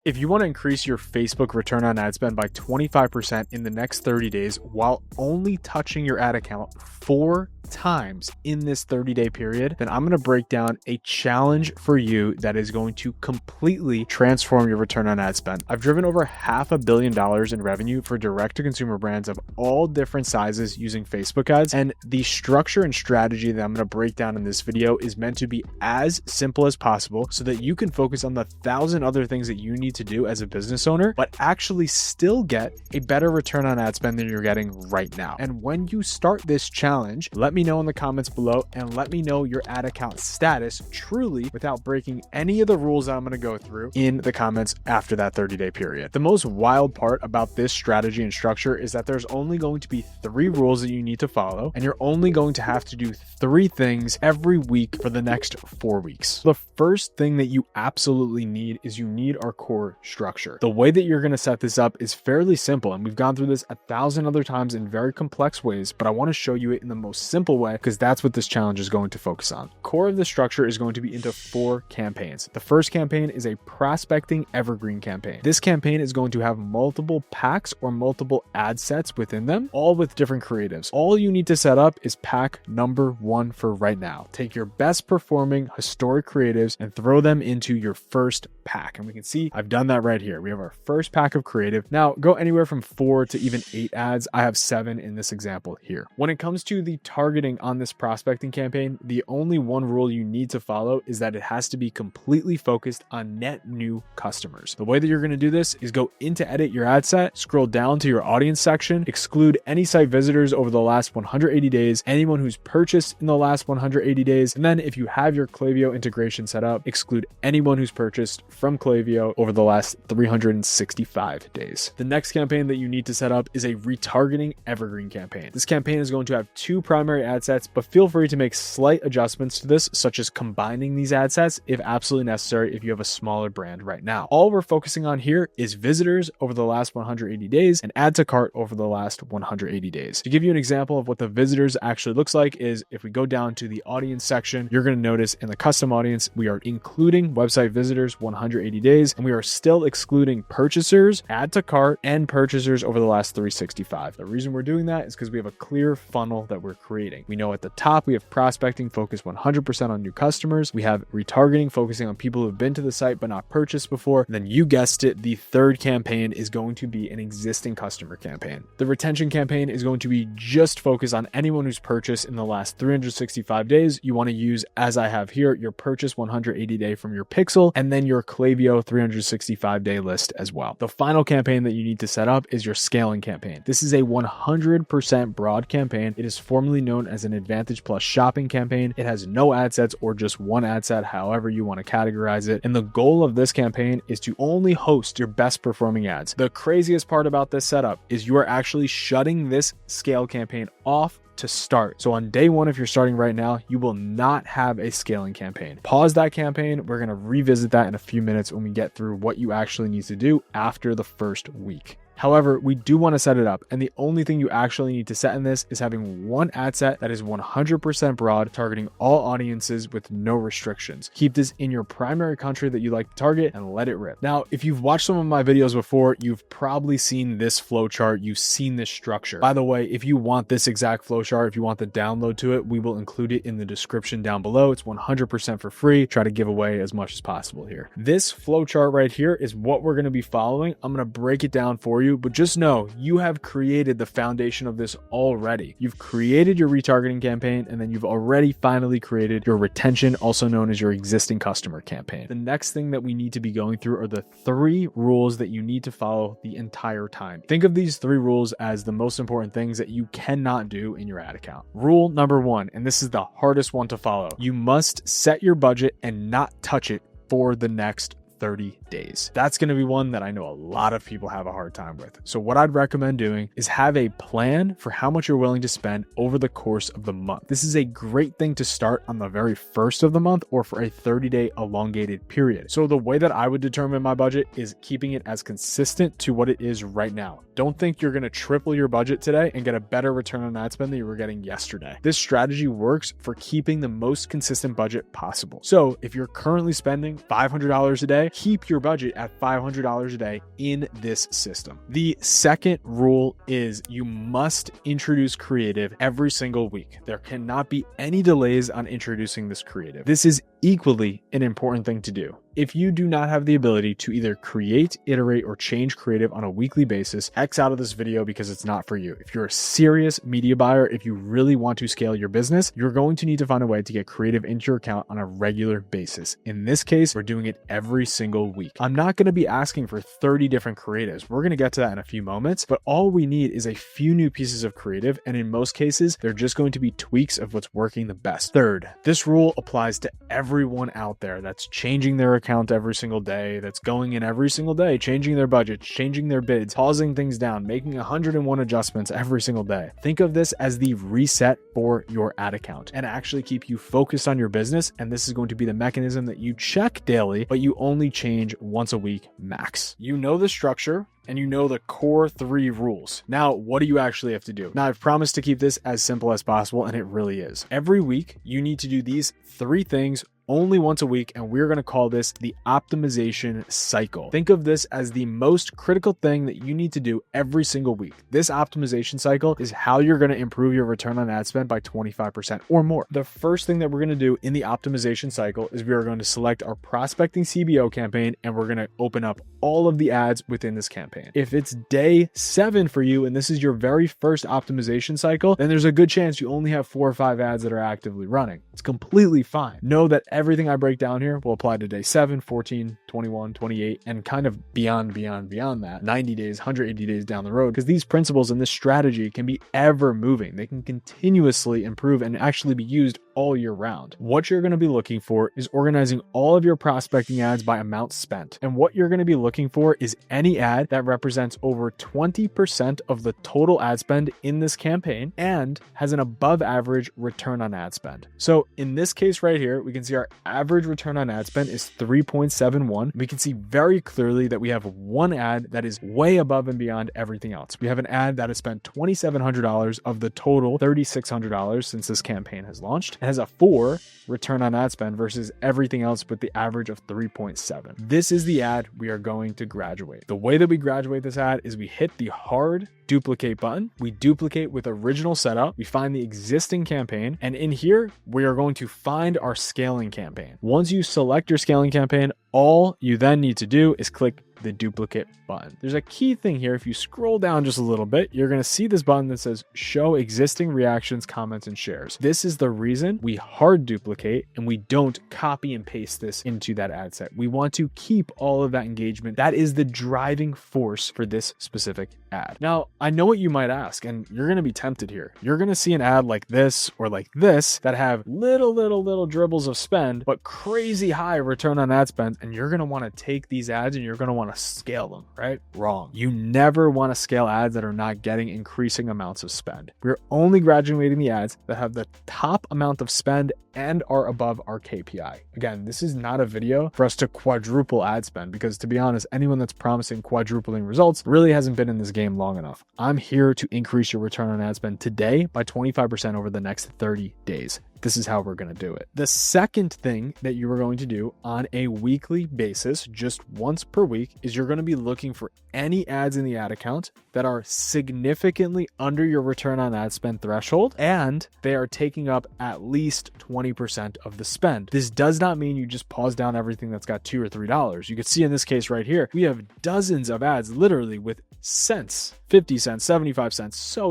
If you want to increase your Facebook return on ad spend by 25% in the next 30 days while only touching your ad account 4 times in this 30-day period, then I'm going to break down a challenge for you that is going to completely transform your return on ad spend. I've driven over $500 million in revenue for direct-to-consumer brands of all different sizes using Facebook ads, and the structure and strategy that I'm going to break down in this video is meant to be as simple as possible so that you can focus on the 1,000 other things that you need to do as a business owner, but actually still get a better return on ad spend than you're getting right now. And when you start this challenge, let me know in the comments below and let me know your ad account status truly without breaking any of the rules that I'm going to go through in the comments after that 30-day period. The most wild part about this strategy and structure is that there's only going to be 3 rules that you need to follow, and you're only going to have to do 3 things every week for the next 4 weeks. The first thing that you absolutely need is you need our core structure. The way that you're going to set this up is fairly simple, and we've gone through this 1,000 other times in very complex ways, but I want to show you it in the most simple way because that's what this challenge is going to focus on. Core of the structure is going to be into 4 campaigns. The first campaign is a prospecting evergreen campaign. This campaign is going to have multiple packs or multiple ad sets within them, all with different creatives. All you need to set up is pack number 1 for right now. Take your best performing historic creatives and throw them into your first pack. And we can see I've done that right here. We have our first pack of creative. Now go anywhere from 4 to even 8 ads. I have 7 in this example here. When it comes to the targeting on this prospecting campaign, the only one rule you need to follow is that it has to be completely focused on net new customers. The way that you're going to do this is go into edit your ad set, scroll down to your audience section, exclude any site visitors over the last 180 days, anyone who's purchased in the last 180 days, and then if you have your Klaviyo integration set up, exclude anyone who's purchased from Klaviyo over the last 365 days. The next campaign that you need to set up is a retargeting evergreen campaign. This campaign is going to have 2 primary ad sets, but feel free to make slight adjustments to this, such as combining these ad sets if absolutely necessary if you have a smaller brand right now. All we're focusing on here is visitors over the last 180 days and add to cart over the last 180 days. To give you an example of what the visitors actually looks like is if we go down to the audience section, you're going to notice in the custom audience, we are including website visitors 180 days, and we are still excluding purchasers, add to cart, and purchasers over the last 365. The reason we're doing that is because we have a clear funnel that we're creating. We know at the top, we have prospecting focused 100% on new customers. We have retargeting focusing on people who've been to the site but not purchased before. And then you guessed it, the third campaign is going to be an existing customer campaign. The retention campaign is going to be just focused on anyone who's purchased in the last 365 days. You want to use, as I have here, your purchase 180 day from your pixel, and then your Klaviyo 365 day list as well. The final campaign that you need to set up is your scaling campaign. This is a 100% broad campaign. It is formerly known as an Advantage Plus shopping campaign. It has no ad sets or just 1 ad set, however you want to categorize it. And the goal of this campaign is to only host your best performing ads. The craziest part about this setup is you are actually shutting this scale campaign off to start. So on day 1, if you're starting right now, you will not have a scaling campaign. Pause that campaign. We're going to revisit that in a few minutes when we get through what you actually need to do after the first week. However, we do want to set it up, and the only thing you actually need to set in this is having 1 ad set that is 100% broad, targeting all audiences with no restrictions. Keep this in your primary country that you like to target and let it rip. Now, if you've watched some of my videos before, you've probably seen this flowchart. You've seen this structure. By the way, if you want this exact flowchart, if you want the download to it, we will include it in the description down below. It's 100% for free. Try to give away as much as possible here. This flowchart right here is what we're going to be following. I'm going to break it down for you, but just know you have created the foundation of this already. You've created your retargeting campaign, and then you've already finally created your retention, also known as your existing customer campaign. The next thing that we need to be going through are the 3 rules that you need to follow the entire time. Think of these 3 rules as the most important things that you cannot do in your ad account. Rule number 1, and this is the hardest one to follow. You must set your budget and not touch it for the next 30 days. That's going to be one that I know a lot of people have a hard time with. So what I'd recommend doing is have a plan for how much you're willing to spend over the course of the month. This is a great thing to start on the very first of the month or for a 30-day elongated period. So the way that I would determine my budget is keeping it as consistent to what it is right now. Don't think you're going to triple your budget today and get a better return on ad spend than you were getting yesterday. This strategy works for keeping the most consistent budget possible. So if you're currently spending $500 a day, day, keep your budget at $500 a day in this system. The second rule is you must introduce creative every single week. There cannot be any delays on introducing this creative. This is equally an important thing to do. If you do not have the ability to either create, iterate, or change creative on a weekly basis, X out of this video because it's not for you. If you're a serious media buyer, if you really want to scale your business, you're going to need to find a way to get creative into your account on a regular basis. In this case, we're doing it every single week. I'm not going to be asking for 30 different creatives. We're going to get to that in a few moments, but all we need is a few new pieces of creative, and in most cases, they're just going to be tweaks of what's working the best. Third, this rule applies to everyone out there that's changing their account every single day, that's going in every single day, changing their budgets, changing their bids, pausing things down, making 101 adjustments every single day. Think of this as the reset for your ad account and actually keep you focused on your business. And this is going to be the mechanism that you check daily, but you only change once a week max. You know the structure and you know the core 3 rules. Now, what do you actually have to do? Now, I've promised to keep this as simple as possible, and it really is. Every week, you need to do these 3 things only once a week, and we're going to call this the optimization cycle. Think of this as the most critical thing that you need to do every single week. This optimization cycle is how you're going to improve your return on ad spend by 25% or more. The first thing that we're going to do in the optimization cycle is we are going to select our prospecting CBO campaign, and we're going to open up all of the ads within this campaign. If it's day 7 for you and this is your very first optimization cycle, then there's a good chance you only have 4 or 5 ads that are actively running. It's completely fine. Know that everything I break down here will apply to day 7, 14, 21, 28, and kind of beyond that, 90 days, 180 days down the road, because these principles and this strategy can be ever moving. They can continuously improve and actually be used all year round. What you're going to be looking for is organizing all of your prospecting ads by amount spent. And what you're going to be looking for is any ad that represents over 20% of the total ad spend in this campaign and has an above average return on ad spend. So in this case right here, we can see our average return on ad spend is 3.71. We can see very clearly that we have one ad that is way above and beyond everything else. We have an ad that has spent $2,700 of the total $3,600 since this campaign has launched. It has a 4 return on ad spend versus everything else with the average of 3.7. This is the ad we are going to graduate. The way that we graduate this ad is we hit the hard duplicate button. We duplicate with original setup. We find the existing campaign. And in here, we are going to find our scaling campaign. Once you select your scaling campaign, all you then need to do is click the duplicate button. There's a key thing here. If you scroll down just a little bit, you're going to see this button that says show existing reactions, comments, and shares. This is the reason we hard duplicate and we don't copy and paste this into that ad set. We want to keep all of that engagement. That is the driving force for this specific ad. Now, I know what you might ask, and you're going to be tempted here. You're going to see an ad like this or like this that have little dribbles of spend, but crazy high return on ad spend. And you're going to want to take these ads and you're going to want to scale them, right? Wrong. You never want to scale ads that are not getting increasing amounts of spend. We're only graduating the ads that have the top amount of spend and are above our KPI. Again, this is not a video for us to quadruple ad spend, because to be honest, anyone that's promising quadrupling results really hasn't been in this game long enough. I'm here to increase your return on ad spend today by 25% over the next 30 days. This is how we're going to do it. The second thing that you are going to do on a weekly basis, just once per week, is you're going to be looking for any ads in the ad account that are significantly under your return on ad spend threshold, and they are taking up at least 20% of the spend. This does not mean you just pause down everything that's got $2 or $3. You can see in this case right here, we have dozens of ads literally with cents, 50 cents, 75 cents, so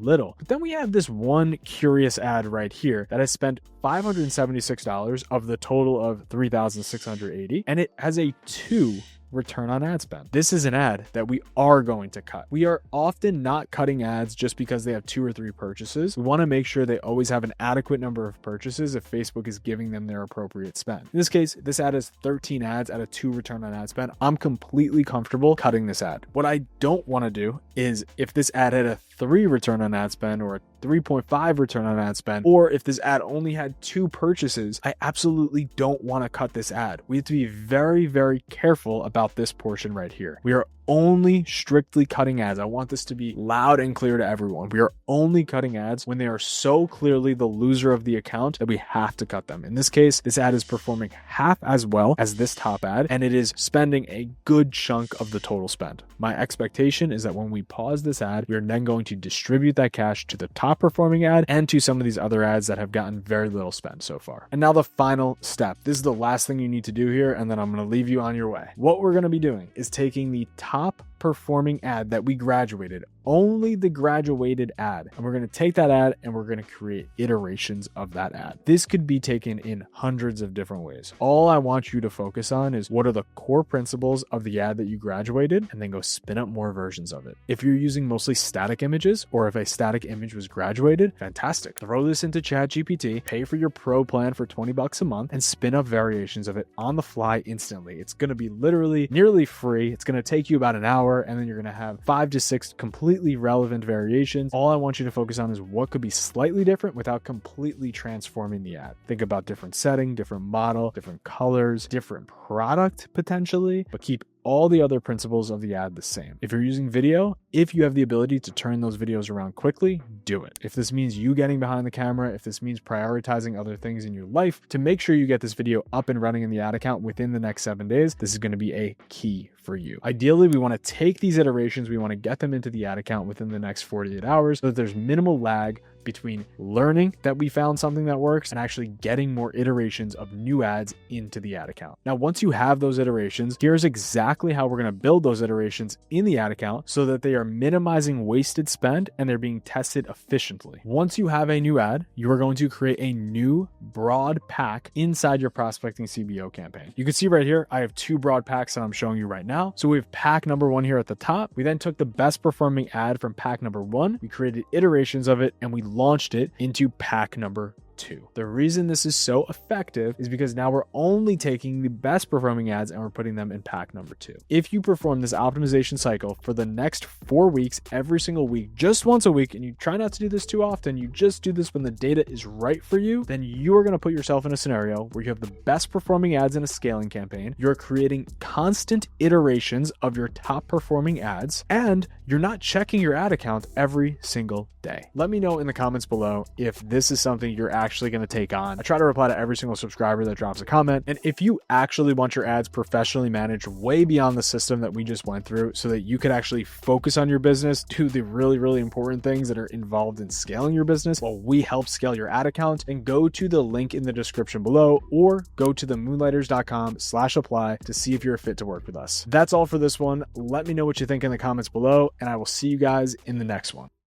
little. But then we have this one curious ad right here that has spent $576 of the total of $3,680, and it has a 2 return on ad spend. This is an ad that we are going to cut. We are often not cutting ads just because they have 2 or 3 purchases. We want to make sure they always have an adequate number of purchases if Facebook is giving them their appropriate spend. In this case, this ad has 13 ads at a 2 return on ad spend. I'm completely comfortable cutting this ad. What I don't want to do is if this ad had a 3 return on ad spend or a 3.5 return on ad spend, or if this ad only had 2 purchases, I absolutely don't want to cut this ad. We have to be very careful about this portion right here. We are only strictly cutting ads. I want this to be loud and clear to everyone. We are only cutting ads when they are so clearly the loser of the account that we have to cut them. In this case, this ad is performing half as well as this top ad, and it is spending a good chunk of the total spend. My expectation is that when we pause this ad, we are then going to distribute that cash to the top performing ad and to some of these other ads that have gotten very little spend so far. And now the final step. This is the last thing you need to do here, and then I'm going to leave you on your way. What we're going to be doing is taking the top performing ad that we graduated, only the graduated ad, and we're going to take that ad and we're going to create iterations of that ad. This could be taken in hundreds of different ways. All I want you to focus on is what are the core principles of the ad that you graduated, and then go spin up more versions of it. If you're using mostly static images, or if a static image was graduated, fantastic. Throw this into ChatGPT, pay for your pro plan for $20 a month, and spin up variations of it on the fly instantly. It's going to be literally nearly free. It's going to take you about an hour, and then you're going to have 5 to 6 completely relevant variations. All I want you to focus on is what could be slightly different without completely transforming the ad. Think about different setting, different model, different colors, different product potentially, but keep all the other principles of the ad the same. If you're using video, if you have the ability to turn those videos around quickly, do it. If this means you getting behind the camera, if this means prioritizing other things in your life to make sure you get this video up and running in the ad account within the next 7 days, this is going to be a key for you. Ideally, we want to take these iterations, we want to get them into the ad account within the next 48 hours so that there's minimal lag between learning that we found something that works and actually getting more iterations of new ads into the ad account. Now, once you have those iterations, here's exactly how we're going to build those iterations in the ad account so that they are minimizing wasted spend and they're being tested efficiently. Once you have a new ad, you are going to create a new broad pack inside your prospecting CBO campaign. You can see right here, I have 2 broad packs that I'm showing you right now. So we have pack number 1 here at the top. We then took the best performing ad from pack number 1. We created iterations of it and we launched it into pack number 2. The reason this is so effective is because now we're only taking the best performing ads and we're putting them in pack number 2. If you perform this optimization cycle for the next 4 weeks, every single week, just once a week, and you try not to do this too often, you just do this when the data is right for you, then you are going to put yourself in a scenario where you have the best performing ads in a scaling campaign, you're creating constant iterations of your top performing ads, and you're not checking your ad account every single day. Let me know in the comments below if this is something you're actually going to take on. I try to reply to every single subscriber that drops a comment. And if you actually want your ads professionally managed way beyond the system that we just went through so that you could actually focus on your business, do the really, really important things that are involved in scaling your business while we help scale your ad account, then go to the link in the description below or go to the moonlighters.com/apply to see if you're a fit to work with us. That's all for this one. Let me know what you think in the comments below, and I will see you guys in the next one.